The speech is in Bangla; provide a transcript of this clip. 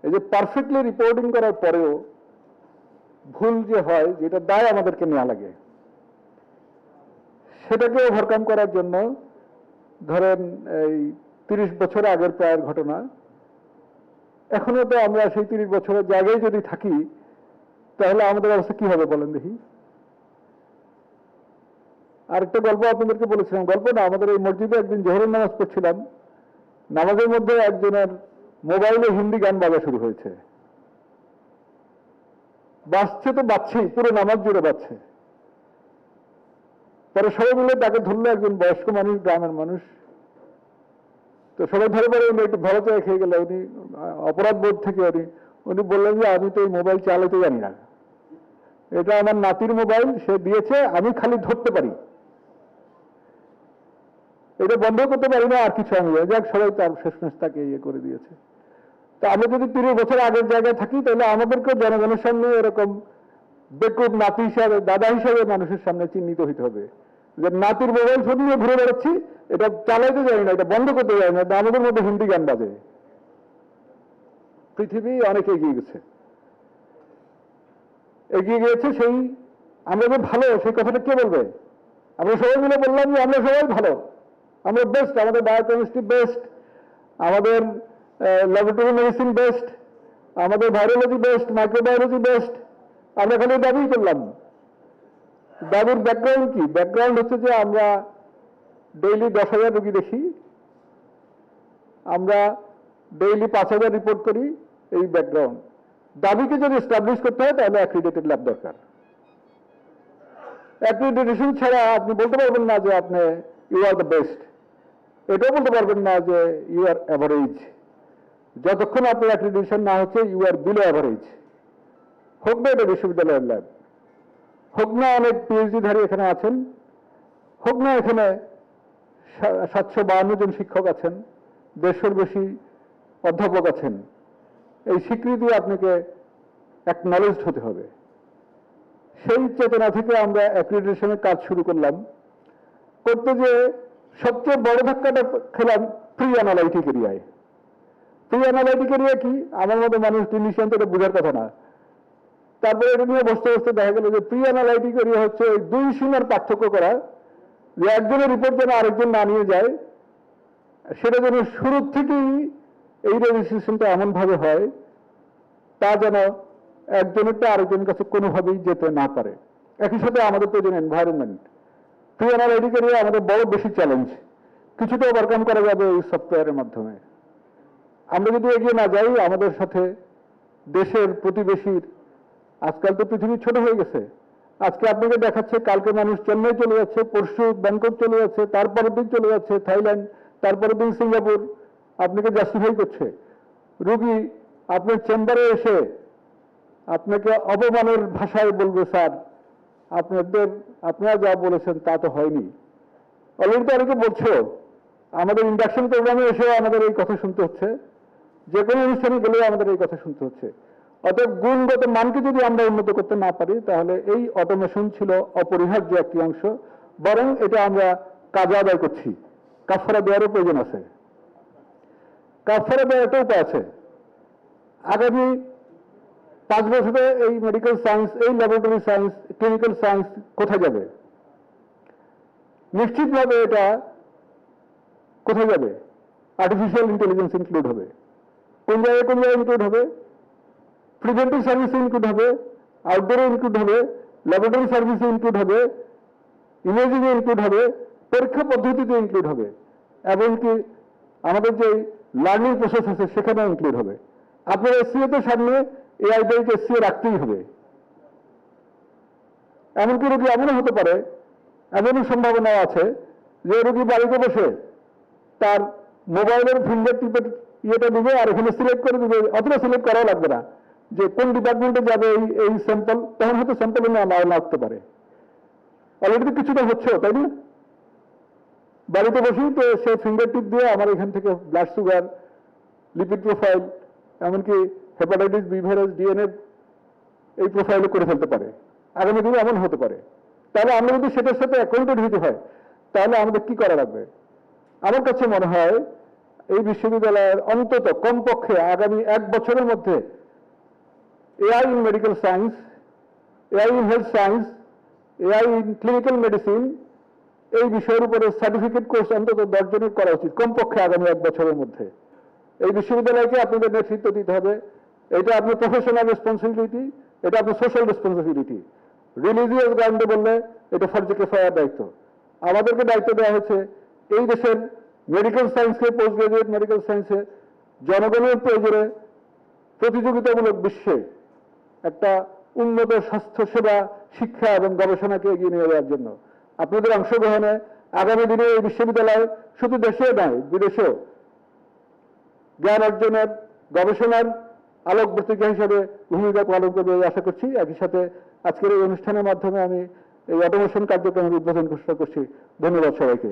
এই যে পারফেক্টলি রিপোর্টিং করার পরেও ভুল যে হয়, যেটা দায় আমাদেরকে নেওয়া লাগে, সেটাকে ওভারকাম করার জন্য ধরেন এই 30 বছর আগের প্রায়ের ঘটনা, এখনো তো আমরা সেই 30 বছরের জায়গায় যদি থাকি, তাহলে আমাদের অবস্থা কি হবে বলেন দেখি। আরেকটা গল্প আপনাদেরকে বলেছিলাম, গল্প না, আমাদের এই মসজিদে একদিন জোহরের নামাজ পড়ছিলাম, নামাজের মধ্যে একজনের মোবাইলে হিন্দি গান বাজা শুরু হয়েছে। বাজছে তো বাজছেই, পুরো নামাজ জুড়ে বাজছে। পরে সবাই মিলে তাকে ধরলো, একজন বয়স্ক মানুষ, গ্রামের মানুষ। তো সবাই ধরে পরে উনি একটু ভালো চায় খেয়ে গেল। উনি অপরাধ বোধ থেকে উনি বললেন যে আমি তো এই মোবাইল চালাতে জানি না, এটা আমার নাতির মোবাইল, সে দিয়েছে, আমি খালি ধরতে পারি, এটা বন্ধ করতে পারি না, আর কিছু আমি যাক। সবাই তার শেষমেশ তাকে ইয়ে করে দিয়েছে। তো আমরা যদি 30 বছর আগের জায়গায় থাকি, তাহলে আমাদেরকে জনগণের সামনে এরকম বেকুব নাতি হিসাবে, দাদা হিসাবে মানুষের সামনে চিহ্নিত হইতে হবে যে নাতির মোবাইল ফোন নিয়ে ঘুরে বেড়াচ্ছি, এটা চালাইতে জানি না, এটা বন্ধ করতে জানি না, আমাদের মধ্যে হিন্দি গান বাজে। পৃথিবী অনেক এগিয়ে গেছে, এগিয়ে গিয়েছে। সেই আমরা যে ভালো, সেই কথাটা কে বলবে? আমরা সবাই মিলে বললাম যে আমরা সবাই ভালো, আমরা বেস্ট, আমাদের বায়োকেমিস্ট্রি বেস্ট, আমাদের ল্যাবরেটরি মেডিসিন বেস্ট, আমাদের ভাইরোলজি বেস্ট, মাইক্রোবায়োলজি বেস্ট। আমরা খালি দাবি করলাম। দাবির ব্যাকগ্রাউন্ড কি? ব্যাকগ্রাউন্ড হচ্ছে যে আমরা ডেইলি 10,000 রোগী দেখি, আমরা ডেইলি 5,000 রিপোর্ট করি, এই ব্যাকগ্রাউন্ড। দাবিকে যদি এস্টাবলিশ করতে হয়, তাহলে অ্যাক্রিডিটেড ল্যাব দরকার। অ্যাক্রিডিটেশন ছাড়া আপনি বলতে পারবেন না যে আপনি ইউ আর দ্য বেস্ট, এটাও বলতে পারবেন না যে ইউ আর অ্যাভারেজ। যতক্ষণ আপনার অ্যাক্রিডিটেশন না হচ্ছে ইউ আর বিলো অ্যাভারেজ। হোক না এটা বিশ্ববিদ্যালয়ের ল্যাব, হোক না অনেক পিএইচডি ধারী এখানে আছেন, হোক না এখানে 752 জন শিক্ষক আছেন, 150 বেশি অধ্যাপক আছেন, এই স্বীকৃতি আপনাকে অ্যাকনলেজড হতে হবে। সেই চেতনা থেকে আমরা অ্যাক্রিডিটেশনের কাজ শুরু করলাম। করতে যে সবচেয়ে বড় ধাক্কাটা খেলাম প্রি অ্যানালাইটিক এরিয়ায়। প্রি অ্যানালাইটিক এরিয়া কি? আমার মতো মানুষ টেকনিশিয়ান তো এটা বোঝার কথা না। তারপরে এটা নিয়ে বসতে বসতে দেখা গেল যে প্রি অ্যানালাইটিক এরিয়া হচ্ছে ওই দুই সীমার পার্থক্য করা, যে একজনের রিপোর্ট যেন আরেকজন না নিয়ে যায়, সেটা যেন শুরুর থেকেই এই রেজিস্ট্রেশনটা এমনভাবে হয় তা যেন একজনেরটা আরেকজনের কাছে কোনোভাবেই যেতে না পারে। একই সাথে আমাদের প্রয়োজন এনভায়রনমেন্ট। প্রি অ্যানালাইটিক এরিয়া আমাদের বড় বেশি চ্যালেঞ্জ, কিছুটা ওভারকাম করা যাবে এই সফটওয়্যারের মাধ্যমে। আমরা যদি এগিয়ে না যাই, আমাদের সাথে দেশের প্রতিবেশীর, আজকাল তো পৃথিবী ছোট হয়ে গেছে, আজকে আপনাকে দেখাচ্ছে, কালকে মানুষ চেন্নাই চলে যাচ্ছে, পরশু ব্যাংকক চলে যাচ্ছে, তারপরের দিন চলে যাচ্ছে থাইল্যান্ড, তারপরের দিন সিঙ্গাপুর, আপনাকে জাস্টিফাই করছে। রোগী আপনার চেম্বারে এসে আপনাকে অপমানের ভাষায় বলবে, স্যার আপনারা যা বলেছেন তা তো হয়নি। অলরেডি তো অনেকে বলছো, আমাদের ইন্ডাকশন প্রোগ্রামে এসেও আমাদের এই কথা শুনতে হচ্ছে, যে কোনো অনুষ্ঠানে গেলেও আমাদের এই কথা শুনতে হচ্ছে। অতএব গুণগত মানকে যদি আমরা উন্নত করতে না পারি, তাহলে এই অটোমেশন ছিল অপরিহার্য একটি অংশ, বরং এটা আমরা কাজে আদায় করছি। কাফারা দেওয়ারও প্রয়োজন আছে। কাফারা দেওয়ার একটা উপায় আছে। আগামী 5 বছরে এই মেডিকেল সায়েন্স, এই ল্যাবরেটরি সায়েন্স, ক্লিনিক্যাল সায়েন্স কোথায় যাবে? নিশ্চিতভাবে এটা কোথায় যাবে? আর্টিফিশিয়াল ইন্টেলিজেন্স ইনক্লুড হবে। কোন জায়গায় ইনক্লুড হবে? প্রিভেন্টিভ সার্ভিসে ইনক্লুড হবে, আউটডোরে ইনক্লুড হবে, ল্যাবরেটরি সার্ভিসে ইনক্লুড হবে, ইমেজিংয়ে ইনক্লুড হবে, পরীক্ষা পদ্ধতিতে ইনক্লুড হবে, এমনকি আমাদের যে লার্নিং প্রসেস আছে সেখানে ইনক্লুড হবে। আপনার এসসিওতে সামনে এআই বেসড এসসিও রাখতেই হবে। এমনকি রোগী এমনও হতে পারে, এমনও সম্ভাবনা আছে যে রোগী বাড়িতে বসে তার মোবাইলের ফিঙ্গার টিপের ইয়েটা দিবে, আর এখানে সিলেক্ট করে দিবে, অতটা সিলেক্ট করাও লাগবে না যে কোন ডিপার্টমেন্টে যাবে এই স্যাম্পল, তখন হয়তো স্যাম্পল লাগতে পারে। অলরেডি কিছুটা হচ্ছে, তাই না? বাড়িতে বসেই তো সে ফিঙ্গার টিপ দিয়ে আমার এখান থেকে ব্লাড সুগার, লিপিড প্রোফাইল, এমনকি হেপাটাইটিস বি ভাইরাস, ডিএনএ এই প্রোফাইলও করে ফেলতে পারে। আগামী দিনে এমন হতে পারে। তাহলে আমরা যদি সেটার সাথে অ্যাকাউন্টেড হতে হয়, তাহলে আমাদের কি করা লাগবে? আমার কাছে মনে হয় এই বিশ্ববিদ্যালয়ের অন্তত কমপক্ষে আগামী 1 বছরের মধ্যে AI in medical science, AI in health science, AI in clinical medicine, এই বিষয়ের উপরে সার্টিফিকেট কোর্স অন্তত 10 জনের করা উচিত কমপক্ষে আগামী 1 বছরের মধ্যে। এই বিশ্ববিদ্যালয়কে আপনাদের নেতৃত্ব দিতে হবে। এটা আপনার প্রফেশনাল রেসপন্সিবিলিটি, এটা আপনার সোশ্যাল রেসপন্সিবিলিটি। রিলিজিয়াস গ্রাউন্ডে বললে এটা ফরজে কিফায়ার দায়িত্ব। আমাদেরকে দায়িত্ব দেওয়া হয়েছে এই দেশের মেডিকেল সায়েন্সে, পোস্ট গ্রাজুয়েট মেডিকেল সায়েন্সে জনগণের প্রয়োজনে প্রতিযোগিতামূলক বিশ্বে একটা উন্নত স্বাস্থ্য সেবা, শিক্ষা এবং গবেষণাকে এগিয়ে নিয়ে যাওয়ার জন্য আপনাদের অংশগ্রহণে আগামী দিনে এই বিশ্ববিদ্যালয় শুধু দেশে নয় বিদেশেও জ্ঞান অর্জনের, গবেষণার আলোকবর্তিকা হিসেবে ভূমিকা পালন করবে আশা করছি। একই সাথে আজকের এই অনুষ্ঠানের মাধ্যমে আমি এই অটোমেশন কার্যক্রমের উদ্বোধন ঘোষণা করছি। ধন্যবাদ সবাইকে।